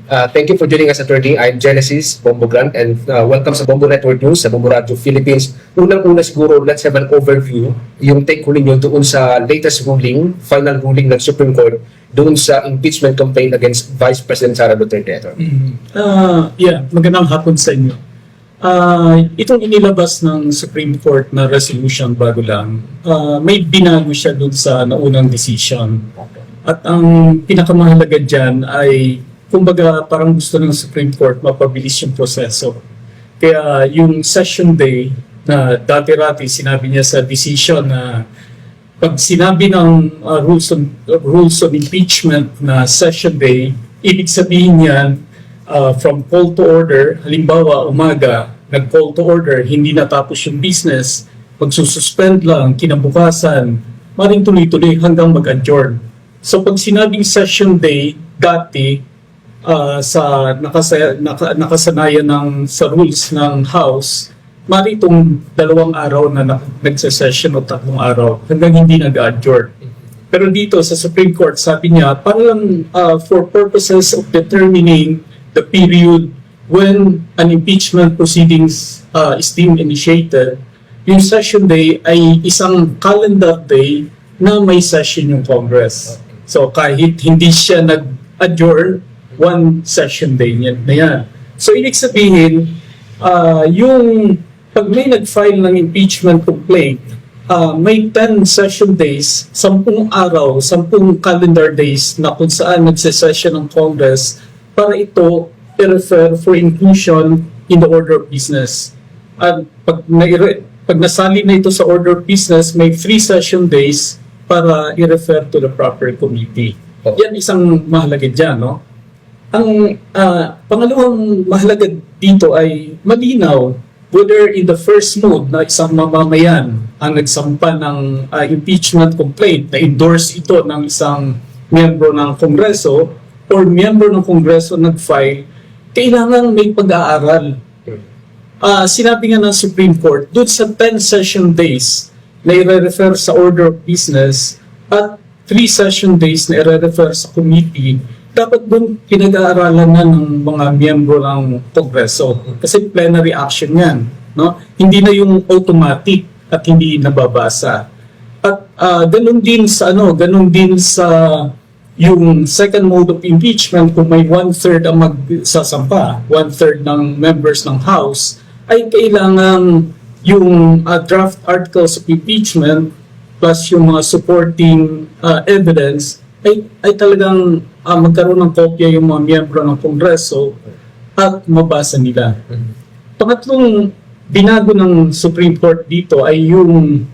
Thank you for joining us, Attorney. I'm Genesis Bombo Grant, and welcome sa Bombo Network News, sa Bombo Radio Philippines. Unang-una siguro, let's have an overview, yung take ko ninyo doon sa latest ruling, final ruling ng Supreme Court, doon sa impeachment campaign against Vice President Sara Duterte. Magandang hapon sa inyo. Itong inilabas ng Supreme Court na resolution bago lang, may binago siya doon sa naunang decision. At ang pinakamahalaga dyan ay, kumbaga parang gusto ng Supreme Court mapabilis yung proseso. Kaya yung session day na dati-rati sinabi niya sa decision na pag sinabi ng rules of impeachment na session day, ibig sabihin yan, from call to order, halimbawa umaga, nag-call to order, hindi natapos yung business, magsususpend lang, kinabukasan, maring tuloy-tuloy hanggang mag-adjourn. So pag sinabing session day, dati, sa nakasanayan sa rules ng House, maritong 2 araw na nagse-session o 3 araw hanggang hindi nag-adjourn. Pero dito sa Supreme Court, sabi niya, parang for purposes of determining the period when an impeachment proceedings is deemed initiated, yung session day ay isang calendar day na may session yung Congress. So kahit hindi siya nag-adjourn, one session day na yan. So ibig sabihin, yung pag may nag-file ng impeachment complaint, may 10 session days, 10 araw, 10 calendar days na kung saan nagsesession ng Congress para ito i-refer for inclusion in the order of business. At pag nasali na ito sa order of business, may 3 session days para i-refer to the proper committee. Yan isang mahalaga dyan, no? Ang pangalawang mahalaga dito ay malinaw whether in the first mode na isang mamamayan ang nagsampa ng impeachment complaint na endorse ito ng isang miyembro ng Kongreso or miyembro ng Kongreso nag-file, kailangan may pag-aaral. Sinabi nga ng Supreme Court, doon sa 10 session days na i-refer sa order of business at 3 session days na i-refer sa committee, dapat doon pinag-aaralan na ng mga miyembro ng Kongreso. Kasi plenary action yan. No? Hindi na yung automatic at hindi nababasa. At ganun din sa yung second mode of impeachment, kung may 1/3 ang magsasampa, 1/3 ng members ng House, ay kailangan yung draft articles of impeachment plus yung mga supporting evidence ay talagang magkaroon ng kopya yung mga miyembro ng Kongreso at mabasa nila. Pangatlong binago ng Supreme Court dito ay yung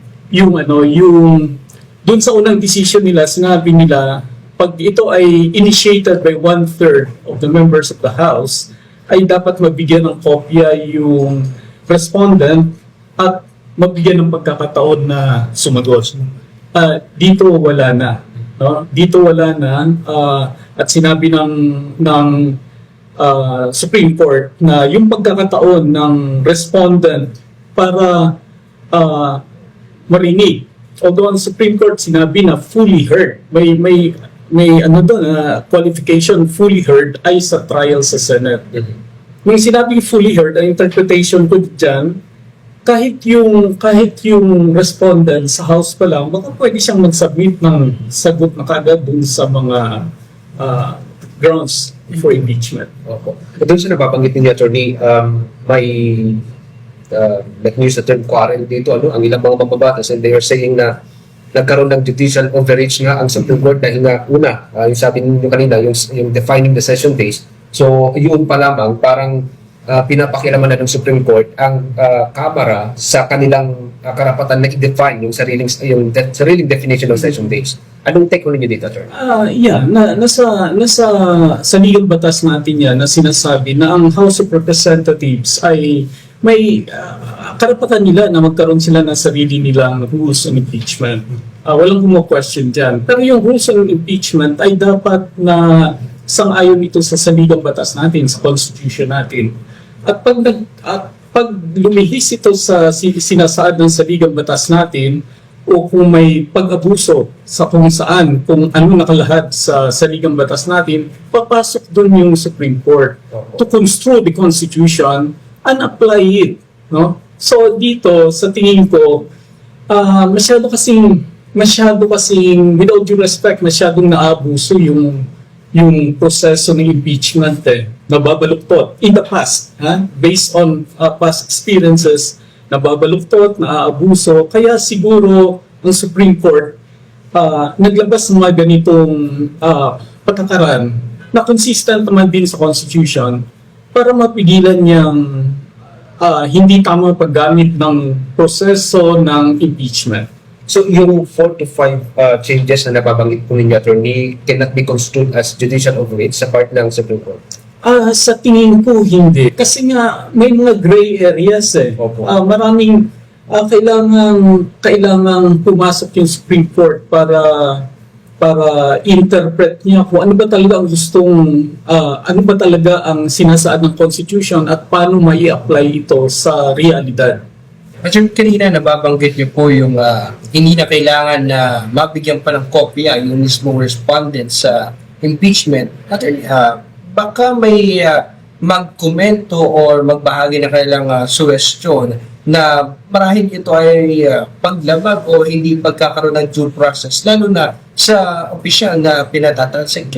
doon sa unang decision nila, sinabi nila pag ito ay initiated by 1/3 of the members of the House, ay dapat mabigyan ng kopya yung respondent at mabigyan ng pagkakataon na sumagot. Dito wala na. No? Dito wala na at sinabi ng Supreme Court na yung pagkakataon ng respondent para marinig. Although ang Supreme Court sinabi na fully heard, may qualification fully heard ay sa trial sa Senate. Nung sinabing fully heard, ang interpretation ko dyan, kahit yung respondent sa House pa lang, baka pwede siyang mag-submit ng sagot na kagad dun sa mga grounds for impeachment. Opo. Doon sa napabanggit niya, Attorney, may news na term quarrel dito, ang ilang mga mambabatas, and they are saying na nagkaroon ng judicial overreach nga ang Supreme Court dahil nga yung sabi niyo kanina, yung defining the session days. So, yun pa lamang, parang pinapakialaman na ng Supreme Court ang Kamara sa kanilang karapatan na i-define yung sariling definition ng session days. Anong take ko ninyo dito, Attorney? Sa legal batas natin yan na sinasabi na ang House of Representatives ay may karapatan nila na magkaroon sila ng sarili nilang rules on impeachment. Walang question dyan. Pero yung rules on impeachment ay dapat na sang-ayon ito sa saligang batas natin, sa Constitution natin. At pag lumihis ito sa sinasaad ng saligang batas natin, o kung may pag-abuso sa kung saan, kung ano nakalahad sa saligang batas natin, papasok doon yung Supreme Court to construe the Constitution and apply it. No? So dito, sa tingin ko, masyado kasing, with all due respect, masyadong naabuso yung proseso ng impeachment nababaluktot in the past, based on past experiences, nababaluktot, naaabuso. Kaya siguro ang Supreme Court naglabas ng mga ganitong patakaran na consistent naman din sa Constitution para mapigilan niyang hindi tamang paggamit ng proseso ng impeachment. So yung 4 to 5 changes na nababanggit po ninyo, attorney, cannot be construed as judicial overreach sa part ng Supreme Court? Sa tingin ko, hindi. Kasi nga, may mga gray areas Opo. Maraming kailangang pumasok yung Supreme Court para interpret niya kung ano ba talaga ang ano ba talaga ang sinasaad ng Constitution at paano mai apply ito sa realidad. At yung kanina nababanggit niyo po yung hindi na kailangan na mabigyan pa ng kopya yung mismong respondent sa impeachment. At baka may magkomento or magbahagi na kailang suwestyon na marahil ito ay paglabag o hindi pagkakaroon ng due process, lalo na sa opisyal na pinatatalsik.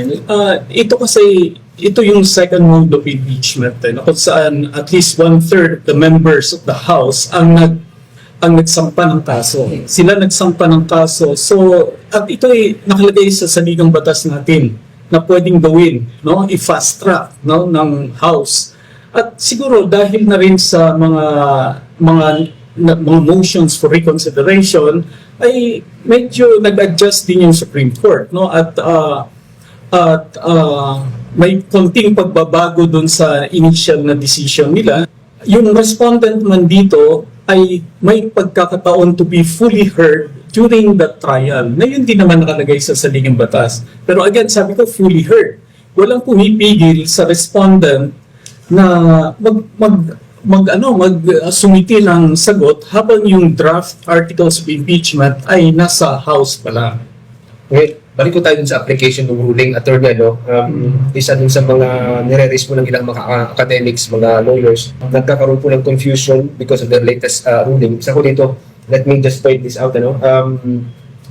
Ito kasi, ito yung second mode of impeachment na kung saan at least 1/3 of the members of the House ang nagsampa ng kaso. Sila nagsampa ng kaso. So, at ito ay nakalagay sa saligang batas natin na pwedeng gawin, no? I-fast track, no, ng House. At siguro dahil na rin sa mga motions for reconsideration ay medyo nag-adjust din yung Supreme Court, no? At may konting pagbabago dun sa initial na decision nila. Yung respondent man dito ay may pagkakataon to be fully heard during the trial. Na yun din naman nakalagay sa saligang batas. Pero again, sabi ko fully heard. Walang pumipigil sa respondent na sumiti ng sagot habang yung draft articles of impeachment ay nasa House pa lang. Okay, balik ko tayo dun sa application ng ruling, attorney, no? Isa dun sa mga nire-raise po ng ilang mga academics, mga lawyers, nagkakaroon po ng confusion because of the latest ruling. Isa ko dito, let me just point this out, ano?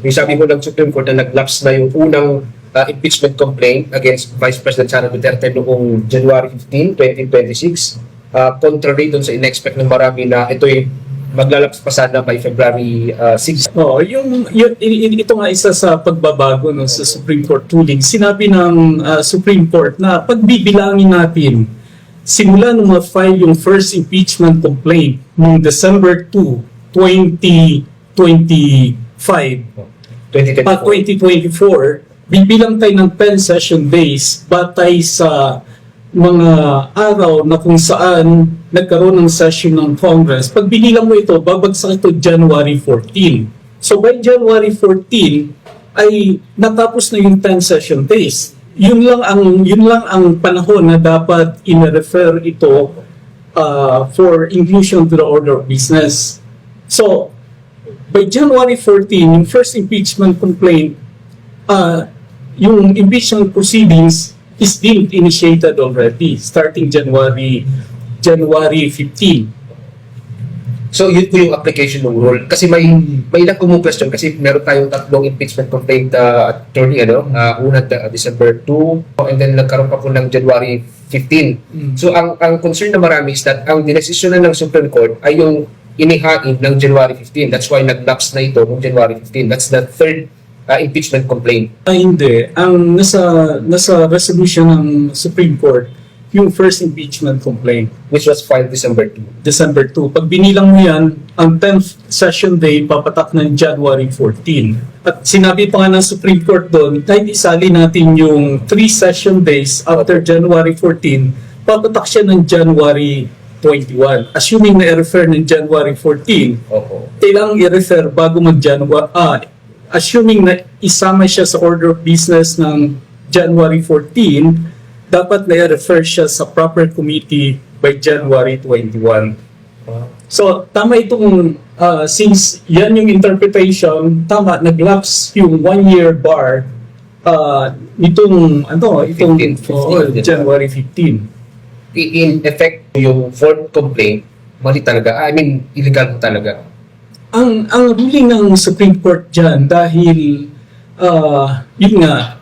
Yung sabi ko ng Supreme Court na nag-lapse na yung unang impeachment complaint against Vice President Sara Duterte noong January 15, 2026. Contrary dun sa in-expect ng marami na ito'y maglalaps pa sana by February 6. Ito nga isa sa pagbabago no, sa Supreme Court ruling. Sinabi ng Supreme Court na pagbibilangin natin simula nung ma-file yung first impeachment complaint noong December 2, 2024, bibilang tayo ng 10 session days batay sa mga araw na kung saan nagkaroon ng session ng Congress. Pag binilang mo ito, babagsak ito January 14. So by January 14 ay natapos na yung 10 session days. Yun lang ang panahon na dapat i-refer ito for inclusion to the order of business. So by January 14, yung first impeachment complaint, yung impeachment proceedings is being initiated already starting January 15. So yun po yung application ng rule. Kasi may ilang kumong question kasi meron tayong tatlong impeachment complaint attorney, una December 2 and then nagkaroon pa po ng January 15. So ang concern na marami is that ang dinesisyonan ng Supreme Court ay yung inihain ng January 15. That's why nag-lapse na ito noong January 15. That's the third impeachment complaint. Hindi. Ang nasa resolution ng Supreme Court, yung first impeachment complaint. Which was filed December 2. December 2. Pag binilang mo yan, ang 10th session day, papatak ng January 14. At sinabi pa nga ng Supreme Court doon, kahit isali natin yung 3 session days after January 14, papatak siya ng January 21. Assuming na i-refer ng January 14, kailangang i-refer bago mag-January, assuming na isama siya sa order of business ng January 14, dapat na i-refer siya sa proper committee by January 21. So, tama itong, since yan yung interpretation, tama, nag-lapse yung 1-year bar itong 15, January 15. In effect, yung fourth complaint, mali talaga. I mean, illegal talaga. Ang ruling ng Supreme Court dyan, dahil yun nga,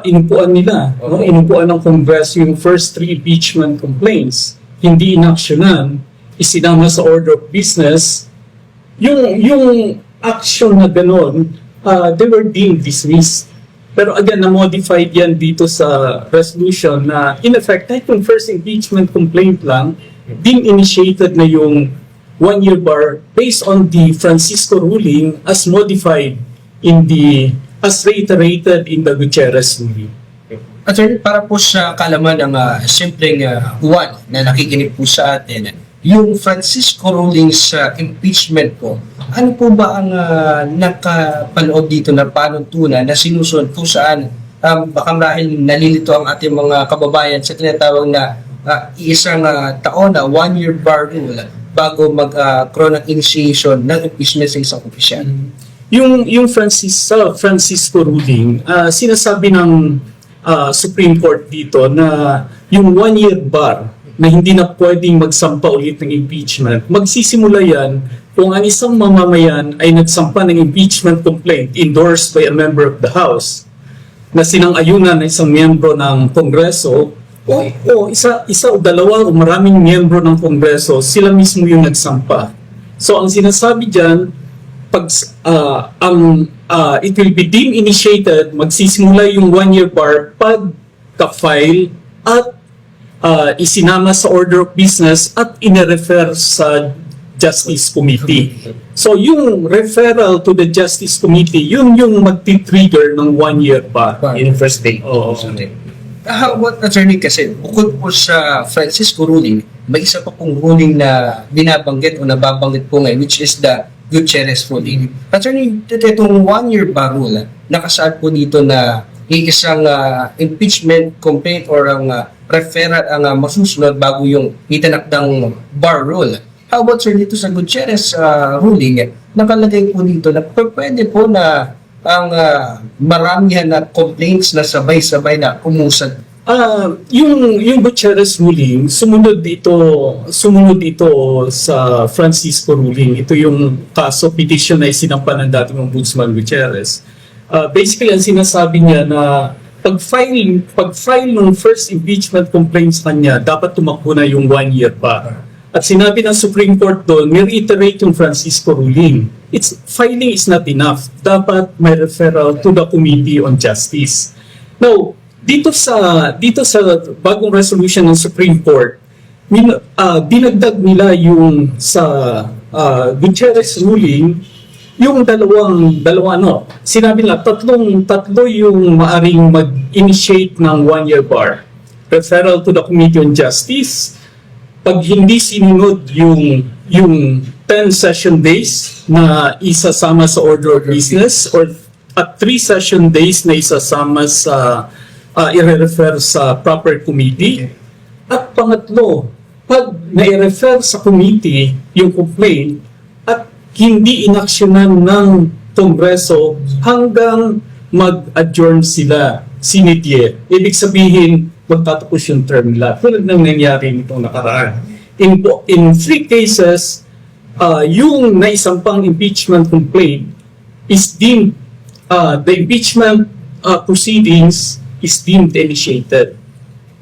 inupuan nila, no? Inupuan ng Congress yung first 3 impeachment complaints, hindi inaksyonan, isinama sa order of business, yung action na ganon, they were deemed dismissed. Pero again, na-modified yan dito sa resolution na in effect, kahit yung first impeachment complaint lang, din initiated na yung 1-year bar based on the Francisco ruling as modified as reiterated in the Gutierrez ruling. Attorney, para po sa kalaman ng simpleng Juan na nakikinig po sa atin, yung Francisco ruling sa impeachment po, ano po ba ang nakapaloob dito na panuntunan na sinusunod kung saan baka marahil nalilito ang ating mga kababayan sa tinatawag na isang taon na 1-year bar rule bago mag-karoon ng initiation ng impeachment sa isang opisyal? Yung Francisco ruling, sinasabi ng Supreme Court dito na yung 1-year bar na hindi na pwedeng magsampa ulit ng impeachment, magsisimula yan kung ang isang mamamayan ay nagsampa ng impeachment complaint endorsed by a member of the House na sinang-ayunan ng isang miyembro ng Kongreso o isa o dalawa o maraming miyembro ng Kongreso, sila mismo yung nagsampa. So ang sinasabi dyan, it will be deemed initiated, magsisimula yung 1-year bar pag ka-file at isinama sa order of business at ine-refer sa Justice Committee. So yung referral to the Justice Committee, yun yung magti-trigger ng 1-year bar. In first day. Oo. What attorney kasi, bukod po sa Francisco ruling, may isa pa pong ruling na binabanggit o nababanggit po ngayon, which is the Gutierrez ruling. Attorney, itong 1-year bar rule, nakasaad po dito na isang impeachment complaint or ang referral ang masusunod bago yung itinakdang bar rule. How about sir dito sa Gutierrez ruling, nakalagay po dito na pwede po na ang maramihan na complaints na sabay-sabay na umusad. Yung Gutierrez ruling, sumunod ito sa Francisco ruling. Ito yung kaso petition na isinampa ng dating Ombudsman Gutierrez. Basically, ang sinasabi niya na pag-file ng first impeachment complaint sa kanya, dapat tumakbo na yung 1-year bar. At sinabi ng Supreme Court doon, reiterate yung Francisco ruling. Filing is not enough. Dapat may referral to the Committee on Justice. Now, dito sa bagong resolution ng Supreme Court, dinagdag nila yung sa Gutierrez ruling, yung sinabi nila, tatlo yung maaring mag-initiate ng 1-year bar. Referral to the Committee on Justice, pag hindi sinunod yung 10 session days na isasama sa order of business or at 3 session days na isasama sa i-refer sa proper committee. At pangatlo, pag na-refer sa committee yung complaint at hindi inaksyonan ng Kongreso hanggang mag-adjourn sila, sinidye. Ibig sabihin, magtatapos yung term nila. Tulad ng nangyari nitong nakaraan. In 3 cases, yung naisampang impeachment complaint is deemed, the impeachment proceedings is deemed initiated.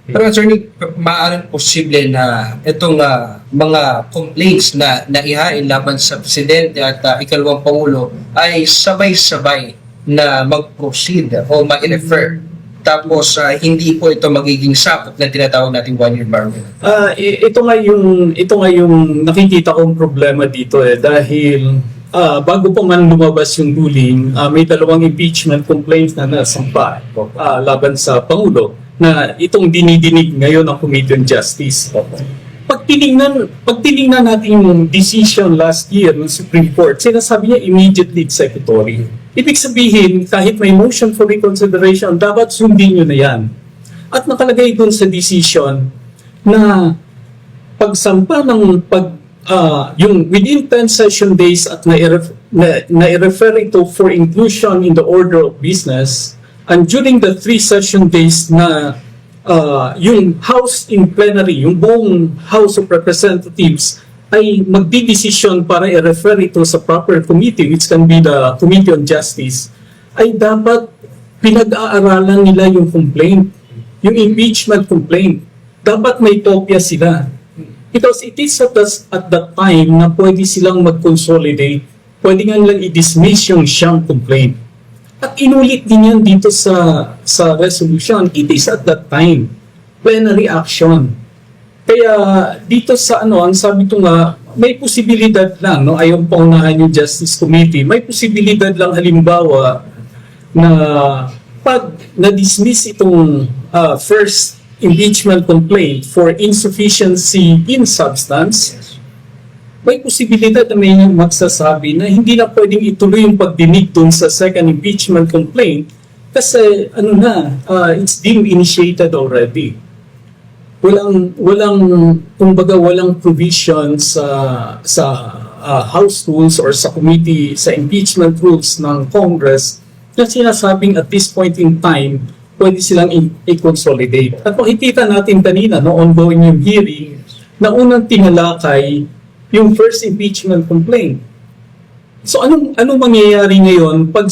Pero attorney, maaaring posible na itong mga complaints na naihain laban sa Presidente at ikalawang Pangulo ay sabay-sabay na mag-proceed o ma-refer. Tapos hindi po ito magiging sakop na tinatawag nating 1-year bar. Ito nga yung nakikita kong problema dito dahil bago pa man lumabas yung ruling, may 2 impeachment complaints na nasampa laban sa Pangulo na itong dinidinig ngayon ng Committee on Justice. Pag tinignan natin yung decision last year ng Supreme Court, sinasabi niya immediately executory. Ibig sabihin, kahit may motion for reconsideration, dapat sundin nyo na yan. At nakalagay dun sa decision na pagsampa ng yung within 10 session days at na-refer ito for inclusion in the order of business, and during the 3 session days na yung House in plenary, yung buong House of Representatives ay magdidesisyon para i-refer ito sa proper committee, which can be the Committee on Justice, ay dapat pinag-aaralan nila yung complaint, yung impeachment complaint. Dapat may kopya sila. Because it is at that time na pwede silang mag-consolidate, pwede nga nilang i-dismiss yung siyang complaint. At inulit din yan dito sa resolution. It is at that time. Plenary action. Kaya dito sa ang sabi ko nga, may posibilidad lang, no? Ayaw paunahan yung Justice Committee, may posibilidad lang halimbawa na pag na-dismiss itong first impeachment complaint for insufficiency in substance, may posibilidad na may magsasabi na hindi na pwedeng ituloy yung pagdinig dun sa second impeachment complaint kasi it's deemed initiated already. Walang provision sa House rules or sa committee, sa impeachment rules ng Congress na sinasabing at this point in time, pwede silang i-consolidate. At makikita natin kanina, no, ongoing yung hearing, na unang tinalakay yung first impeachment complaint. So anong mangyayari ngayon pag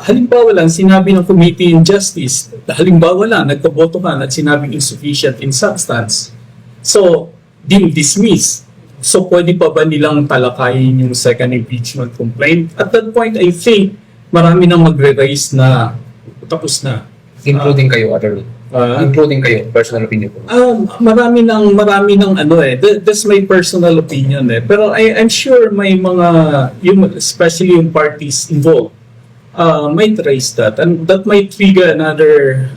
halimbawa lang sinabi ng Committee on Justice, halimbawa lang nagkaboto ka at sinabing insufficient in substance. So, dismiss. So pwede pa ba nilang talakayin yung second impeachment complaint? At that point, I think marami nang magre-raise na tapos na. Including kayo, attorney. Including kayo, personal opinion po. Marami ng that's my personal opinion Pero I'm sure may mga, especially yung parties involved, might raise that. And that might trigger another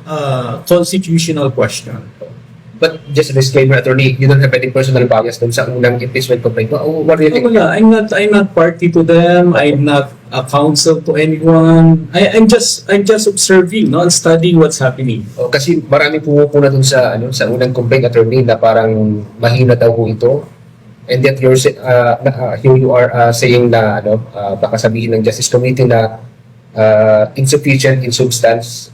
constitutional question. But just a disclaimer, attorney, you don't have any personal bias dun sa unang impeachment complaint. What do you think? Wala, I'm not party to them. I'm not a counsel to anyone. I'm just observing, no, and studying what's happening. Kasi marami pumupuna dun sa sa unang complaint, attorney, na parang mahina daw po ito. And yet here you are saying na baka sabihin ng Justice Committee na insufficient in substance.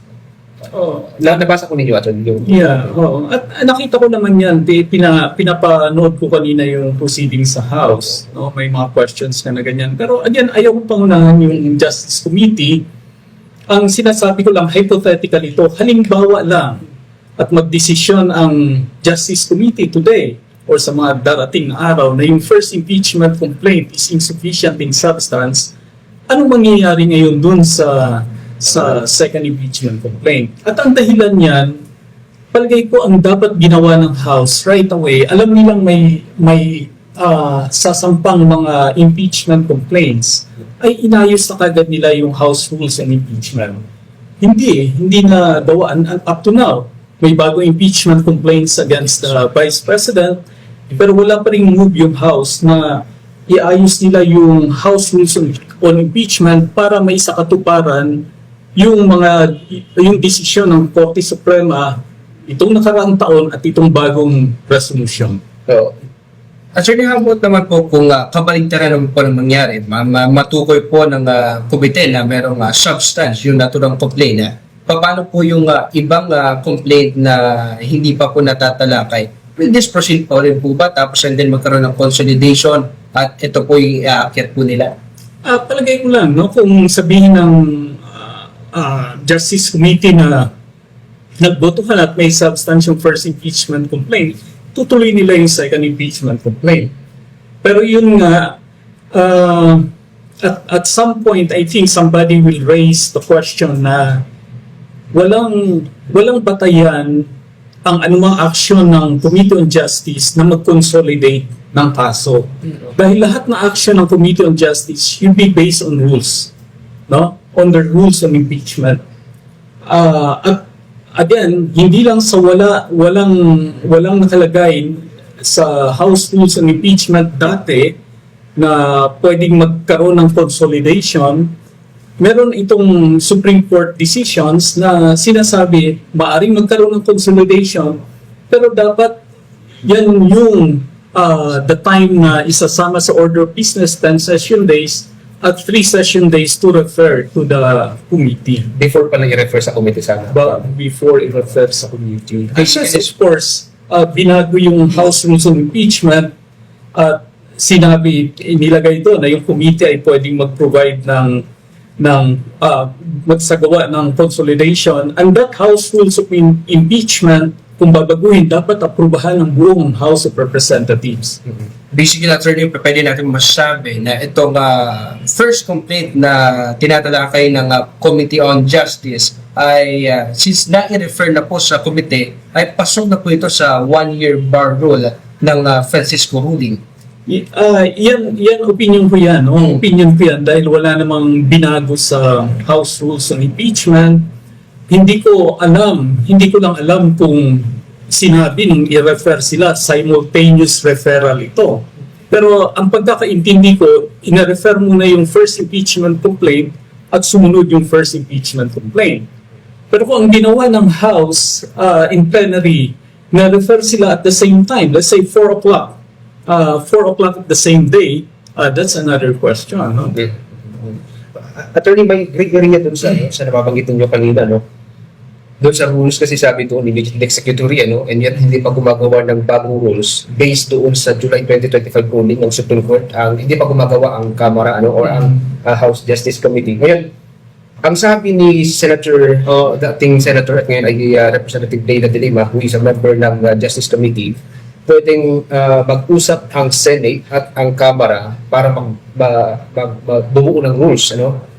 Nabasa ko ninyo, attorney. Yeah, oo. At nakita ko naman yan, pinapanood ko kanina yung proceedings sa House. No? May mga questions na ganyan. Pero again, ayaw ko pangunahan yung Justice Committee. Ang sinasabi ko lang, hypothetical ito, halimbawa lang at magdesisyon ang Justice Committee today or sa mga darating na araw na yung first impeachment complaint is insufficient in substance, anong mangyayari ngayon dun sa second impeachment complaint? At ang dahilan niyan, palagay ko ang dapat ginawa ng House right away, alam nilang may sasampang mga impeachment complaints, ay inayos na kagad nila yung House Rules and Impeachment. Hindi na dawaan up to now. May bagong impeachment complaints against the Vice President, pero wala pa rin move yung House na iayos nila yung House Rules on Impeachment para may sakatuparan yung desisyon ng Korte Suprema itong nakaraang taon at itong bagong resolution. So, Attorney, how about naman po kung kabaligtaran naman po ng mangyari, matukoy po ng komite na merong substance yung naturang complaint. Paano po yung ibang complaint na hindi pa po natatalakay? Will this proceed pa rin po ba? Tapos and then magkaroon ng consolidation at ito po yung aakyat po nila? Palagay ko lang, no, kung sabihin ng Justice Committee na nagbotohan at may substance yung first impeachment complaint, tutuloy nila yung second impeachment complaint. Pero yun nga, at some point, I think somebody will raise the question na walang batayan ang anumang aksyon ng Committee on Justice na mag-consolidate ng kaso. Dahil lahat na action ng Committee on Justice should be based on rules, no? On the rules on impeachment. At again, hindi lang sa walang nakalagay sa House Rules on Impeachment dati na pwedeng magkaroon ng consolidation. Meron itong Supreme Court decisions na sinasabi maaring magkaroon ng consolidation, pero dapat yan yung the time na isasama sa order of business 10 session days at 3 session days to refer to the committee. Before pala i-refer sa committee sana. But before i-refer sa committee. Because of course, binago yung House Rules of Impeachment at inilagay doon na yung committee ay pwedeng mag-provide magsagawa ng consolidation, and that House Rules of Impeachment, kung babaguhin, dapat aprubahan ng buong House of Representatives. Basically, attorney, pwede natin masabi na itong first complaint na tinatalakay ng Committee on Justice ay since na-refer na po sa committee, ay pasok na po ito sa one-year bar rule ng Francisco ruling. Yan opinion ko yan. Opinion ko yan dahil wala namang binago sa House Rules on Impeachment. Hindi ko lang alam kung sinabi nung i-refer sila, simultaneous referral ito. Pero ang pagkakaintindi ko, ina-refer muna yung first impeachment complaint at sumunod yung first impeachment complaint. Pero kung ang ginawa ng House in plenary, na-refer sila at the same time, let's say 4 o'clock, 4 o'clock the same day, that's another question. No? Attorney, may area dun sa nababanggit nyo kanina, no? Doon sa rules kasi sabi doon, immediate executory, ano? And yet hindi pa gumagawa ng bagong rules based doon sa July 2025 ruling ng Supreme Court. Hindi pa gumagawa ang Kamara, ano? Or ang House Justice Committee. Ngayon, ang sabi ni Senator, dating Senator at ngayon ay Representative Leila de Lima, who is a member ng Justice Committee, pwedeng mag-usap ang Senate at ang Kamara para bumuo ng rules, ano?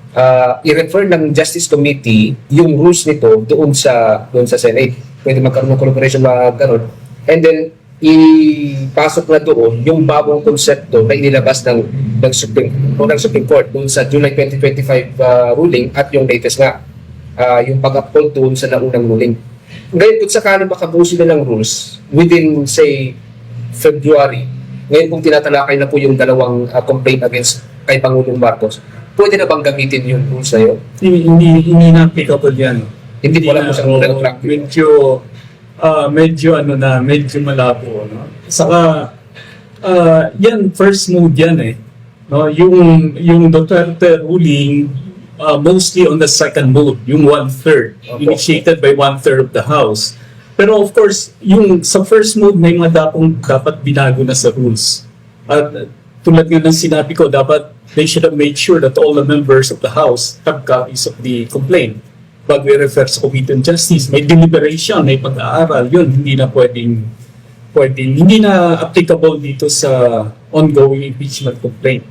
I-refer ng Justice Committee yung rules nito doon sa Senate. Pwede magkaroon ng collaboration, magkaroon. And then ipasok na doon yung bagong konsepto na inilabas ng Supreme Court doon sa July 2025 ruling at yung latest nga yung pag-uphold doon sa naunang ruling. Ngayon, kung sakali makabuo sila ng rules within, say, February, ngayon kung tinatalakay na po yung dalawang complaint against kay Pangulong Marcos, pwede na bang gamitin yung rules na yun? Hindi na applicable yan. Hindi wala po siyang retroactive. Medyo malabo. No? Saka, yan, first move yan eh. No? Yung Duterte ruling, mostly on the second move, yung 1/3, initiated by 1/3 of the House. Pero of course, yung sa first move may mga dapat binago na sa rules. At tulad nga ng sinabi ko, dapat they should have made sure that all the members of the House have copies of the complaint. Bago i-refer sa Committee on Justice, may deliberation, may pag-aaral, yun, hindi na hindi na applicable dito sa ongoing impeachment complaint.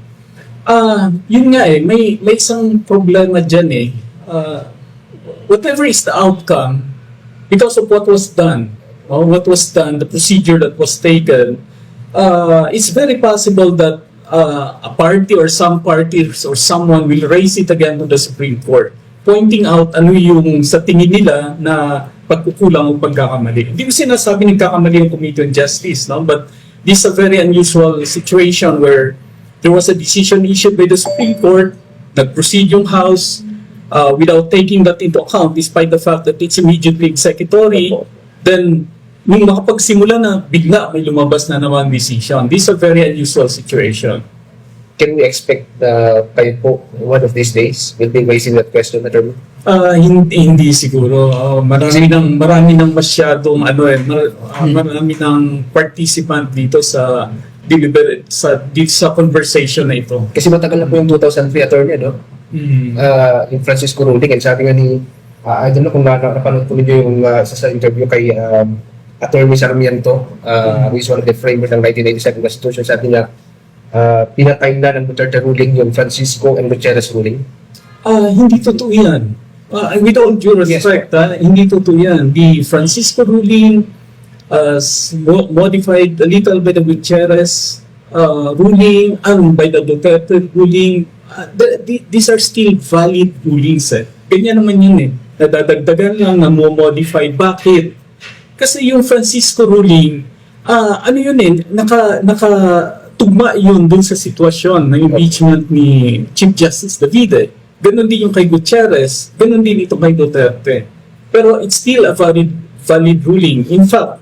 Yun nga may isang problema dyan eh. Whatever is the outcome, because of what was done, the procedure that was taken, it's very possible that a party or some parties or someone will raise it again to the Supreme Court, pointing out ano yung sa tingin nila na pagkukulang o pagkakamali. Hindi ko sinasabi nagkakamali yung Committee on Justice, no? But this is a very unusual situation where there was a decision issued by the Supreme Court, nag-proceed yung House without taking that into account, despite the fact that it's immediately executory. Then, nung makapagsimula na, bigla may lumabas na naman decision. This is a very unusual situation. Can we expect kayo po one of these days will be raising that question, Attorney? Hindi siguro. Marami nang masyadong marami nang participant dito sa conversation na ito. Kasi matagal na po yung 2003, Attorney, ano? Yung Francisco ruling, and sabi nga ni, I don't know kung napanood po ninyo yung sa interview kay Attorney Sarmiento, who is one of the framers ng 1987 Constitution, sabi niya, pinatay na ng Duterte ruling yung Francisco and Gutierrez ruling. Hindi totoo yan. With all due respect, hindi totoo yan. The Francisco ruling modified a little by the Gutierrez ruling and by the Duterte ruling. These are still valid rulings. Ganyan naman yun eh. Nadadagdagan lang na mo-modified. Bakit? Kasi yung Francisco ruling, ano yun eh, nakatugma yun dun sa sitwasyon ng impeachment ni Chief Justice David. Ganon din yung kay Gutierrez, ganon din ito kay Duterte. Pero it's still a valid ruling. In fact,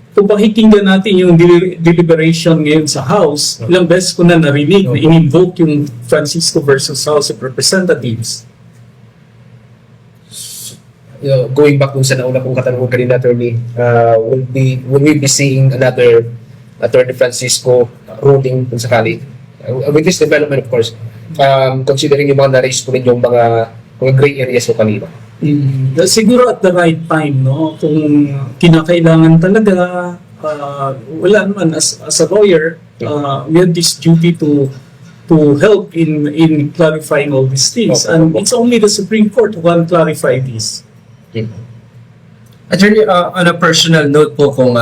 kung pakikinggan natin yung deliberation ngayon sa House, ilang beses ko na narinig na in-invoke yung Francisco versus House of Representatives. Going back dun sa nauna kong katanungan kanina, attorney, will we be seeing another Attorney Francisco ruling kung sakali? With this development, of course, considering yung mga na-raise ko rin yung mga gray areas ko kanina. Siguro at the right time, no? Kung kinakailangan talaga, wala naman, as a lawyer, we have this duty to help in clarifying all these things. And it's only the Supreme Court who can clarify this. Attorney, on a personal note po, kung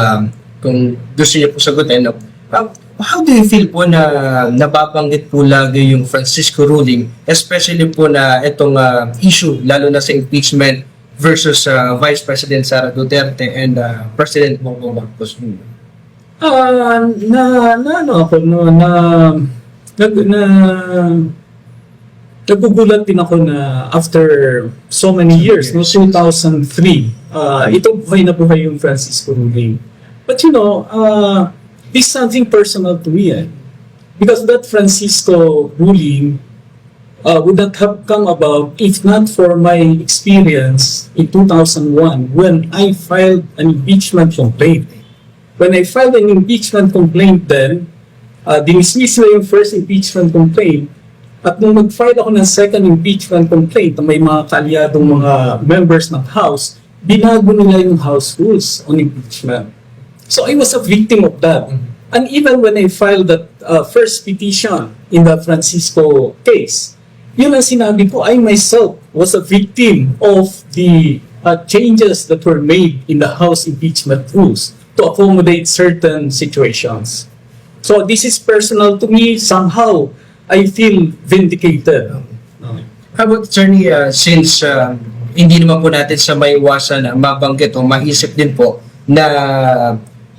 gusto niyo po sagutin, no? How do you feel po na nababanggit po lagi yung Francisco ruling, especially po na itong issue, lalo na sa impeachment versus Vice President Sara Duterte and President Bongbong Marcos? Nagugulat din ako na after so many years, no, 2003, ito buhay na buhay yung Francisco ruling. But you know, this is something personal to me, because that Francisco ruling would not have come about if not for my experience in 2001 when I filed an impeachment complaint. When I filed an impeachment complaint then, dinismiss na yung first impeachment complaint, at nung mag-file ako ng second impeachment complaint na may mga kaalyadong mga members ng House, binago nila yung House rules on impeachment. So I was a victim of that. And even when I filed that first petition in the Francisco case, yun ang sinabi ko, I myself was a victim of the changes that were made in the House impeachment rules to accommodate certain situations. So this is personal to me. Somehow, I feel vindicated. How about, attorney, since hindi naman po natin sa maiwasan na mabanggit o maisip din po na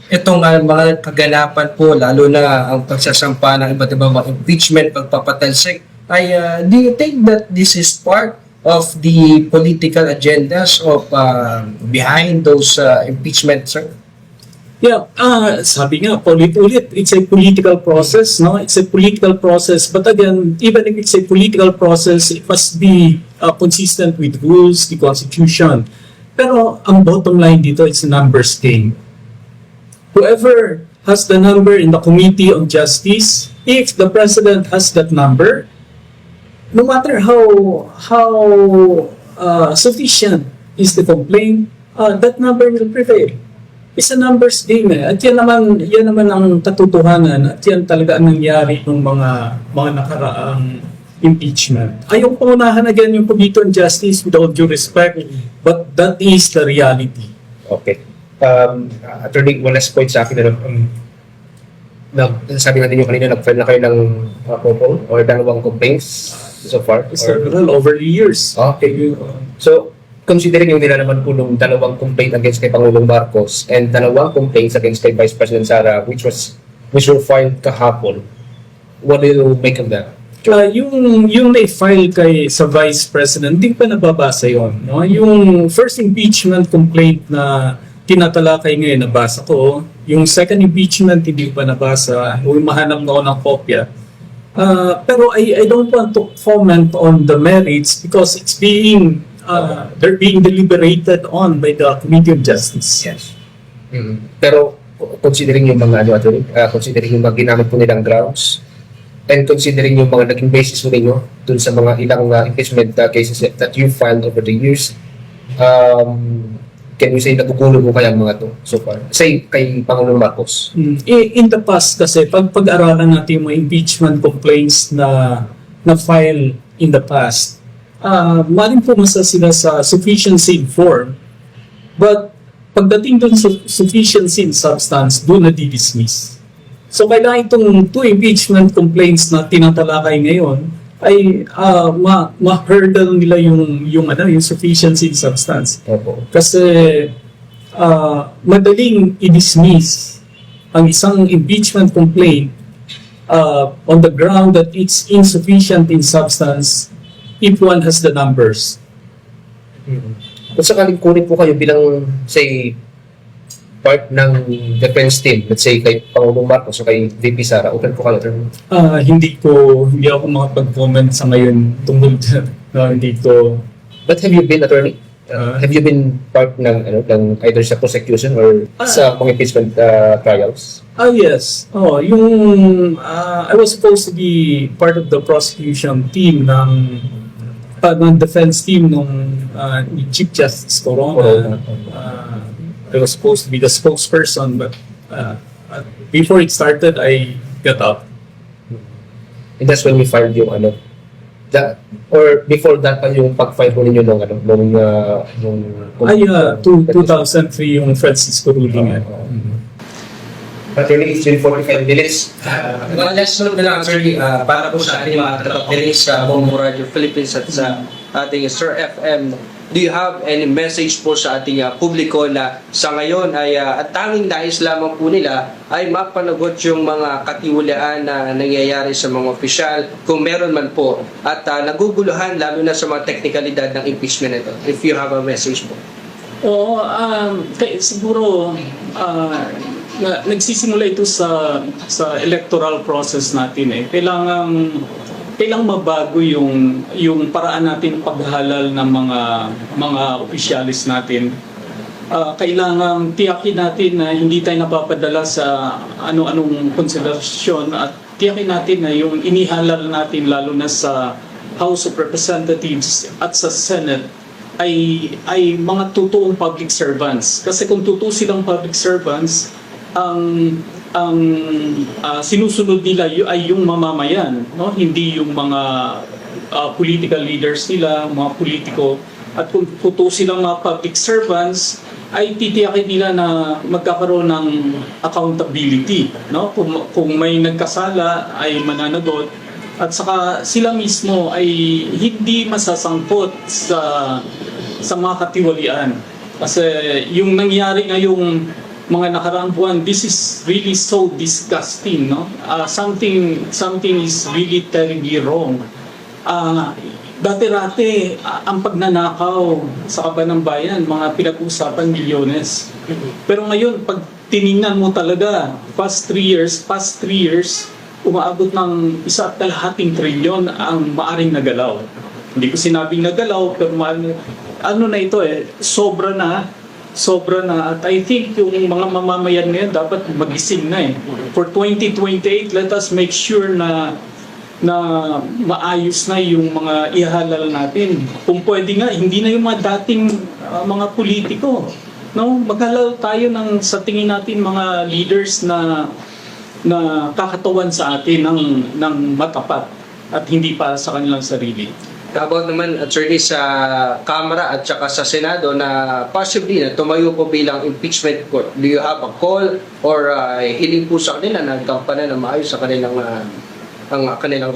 itong mga kaganapan po, lalo na ang pagsasampa ng iba't ibang mga impeachment, pagpapatalsik, ay do you think that this is part of the political agendas of behind those impeachment, sir? Yeah, sabi nga, ulit, it's a political process, no? It's a political process. But again, even if it's a political process, it must be consistent with rules, the Constitution. Pero ang bottom line dito, it's a numbers game. Whoever has the number in the Committee on Justice, if the President has that number, no matter how sufficient is the complaint, that number will prevail. It's a numbers game, At yan naman ang katotohanan, at yan talaga ang nangyari ng mga nakaraang impeachment. Ayaw paunahan again yung Committee on Justice with all due respect, but that is the reality. Okay. Attorney, one last point sa akin sabi natin yung kanina, nag-file na kayo ng couple or dalawang complaints so far? Several over the years. Okay. So, considering yung nilalaman po ng dalawang complaint against kay Pangulong Marcos and dalawang complaints against kay Vice President Sara which were filed kahapon, what do you make of that? Yung na-file sa Vice President, hindi pa nababasa yun. No? Yung first impeachment complaint na tinatalakay ngayon, nabasa ko. Yung second impeachment, hindi pa nabasa. Mahanap na ako ng kopya. Pero I don't want to comment on the merits because they're being deliberated on by the Committee on Justice. Yes. Pero considering yung mga considering yung mga ginamit po nilang grounds and considering yung mga naging basis po ninyo dun sa mga ilang impeachment cases that you filed over the years, can you say nagugulo mo kaya ang mga to so far? Say kay Pangulong Marcos. In the past kasi, pag-aralan natin yung mga impeachment complaints na file in the past, maaaring pumasa sila sa sufficiency in form, but pagdating dun sa sufficiency in substance, doon na di-dismiss. So kailangan itong two impeachment complaints na tinatalakay ngayon ay ma-hurdle nila yung sufficiency in substance. Opo. Kasi madaling i-dismiss ang isang impeachment complaint on the ground that it's insufficient in substance if one has the numbers. Kung sakaling kunin po kayo bilang, say, part ng defense team, let's say kay Pangulong Marcos o kay VP Sara, open po kayo. Hindi ako makapag-comment sa ngayon tungkol dyan. Hindi ko. But have you been attorney? Have you been part ng either sa prosecution or sa mga impeachment trials? Yes. I was supposed to be part of the prosecution team ng defense team nung ni Chief Justice Corona. I was supposed to be the spokesperson, but before it started, I got out. And that's when we filed yung or before that pa yung pag-file ko ninyo nung 2003 yung Francisco ruling. Attorney, it's been 45 minutes. Mga last note na lang, actually, para po sa ating mga kapatiris sa Bombo Radio Philippines at sa ating Sir FM, do you have any message po sa ating publiko na sa ngayon ay at tanging nais lamang po nila ay mapanagot yung mga katiwalaan na nangyayari sa mga opisyal kung meron man po at naguguluhan lalo na sa mga teknikalidad ng impeachment nito, if you have a message po. Oo, siguro nagsisimula ito sa electoral process natin. Kailangang mabago yung paraan natin paghahalal ng mga opisyalis natin. Kailangang tiyakin natin na hindi tayo napapadala sa ano-anong konsiderasyon at tiyakin natin na yung inihalal natin lalo na sa House of Representatives at sa Senate ay mga totoong public servants. Kasi kung totoo silang public servants, ang sinusunod nila ay yung mamamayan, no? Hindi yung mga political leaders nila, mga politiko. At kung totoo silang mga public servants, ay titiyakin nila na magkakaroon ng accountability, no? Kung may nagkasala ay mananagot at saka sila mismo ay hindi masasangkot sa mga katiwalian. Kasi yung nangyari ngayong mga nakaraang buwan, this is really so disgusting, no? Something is really terribly wrong. Dati-rati, ang pagnanakaw sa kaban ng bayan, mga pinag-usapan milyones. Pero ngayon, pag tiningnan mo talaga, past 3 years, umaabot ng 1.5 trilyon ang maaring nagalaw. Hindi ko sinabing nagalaw, pero sobra na. At I think yung mga mamamayan ngayon dapat magising na. For 2028, let us make sure na maayos na yung mga ihalal natin. Kung pwede nga, hindi na yung mga dating mga politiko. No? Maghalal tayo sa tingin natin mga leaders na kakatawan sa atin ng matapat at hindi para sa kanilang sarili. How about naman, attorney, sa Kamara at saka sa Senado na possibly na tumayo po bilang impeachment court? Do you have a call or hiling po sa kanila na nagkampana na maayos sa kanilang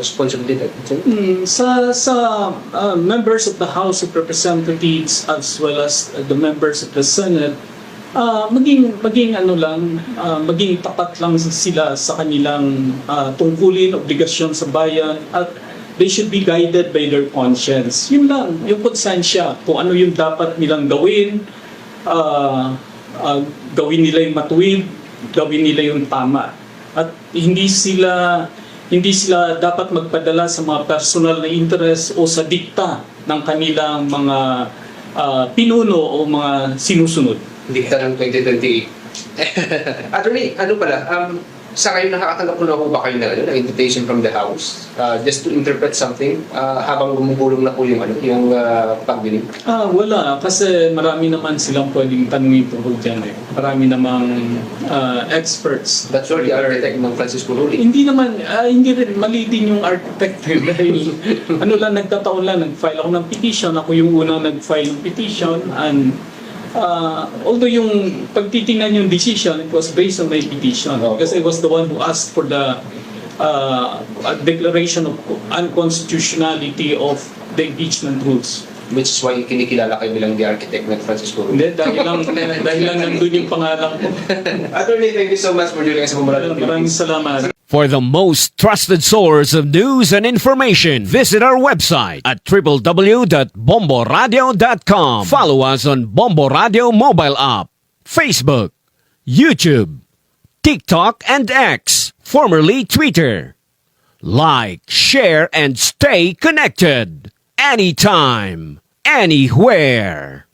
responsibilidad? Sa members of the House of Representatives as well as the members of the Senate, maging tapat lang sila sa kanilang tungkulin, obligasyon sa bayan at they should be guided by their conscience. Yun lang, yung konsensya, kung ano yung dapat nilang gawin, gawin nila yung matuwid, gawin nila yung tama. At hindi sila dapat magpadala sa mga personal na interest o sa dikta ng kanilang mga pinuno o mga sinusunod. Dikta ng 2028. Attorney, sa ngayon nakakatanggap ko na po ba kayo ng invitation from the House just to interpret something habang gumugulong na po yung pagdinig? Wala, kasi marami naman silang pwedeng tanungin tungkol dyan. Marami namang experts. That's why the architect ng Francisco Rulli. Hindi rin, mali din yung architect dahil nagtataon lang, nag-file ako ng petition. Ako yung unang nag-file ng petition and although yung pagtitingnan yung decision, it was based on my petition because I was the one who asked for the declaration of unconstitutionality of the impeachment rules. Which is why kinikilala kayo bilang the architect ng Francisco Rulli. Hindi, dahil lang nandun yung pangalan ko. Attorney, thank you so much for joining us sa Bombo Radio. Maraming salamat. For the most trusted source of news and information, visit our website at www.bomboradio.com. Follow us on Bombo Radio mobile app, Facebook, YouTube, TikTok, and X, formerly Twitter. Like, share, and stay connected. Anytime, anywhere.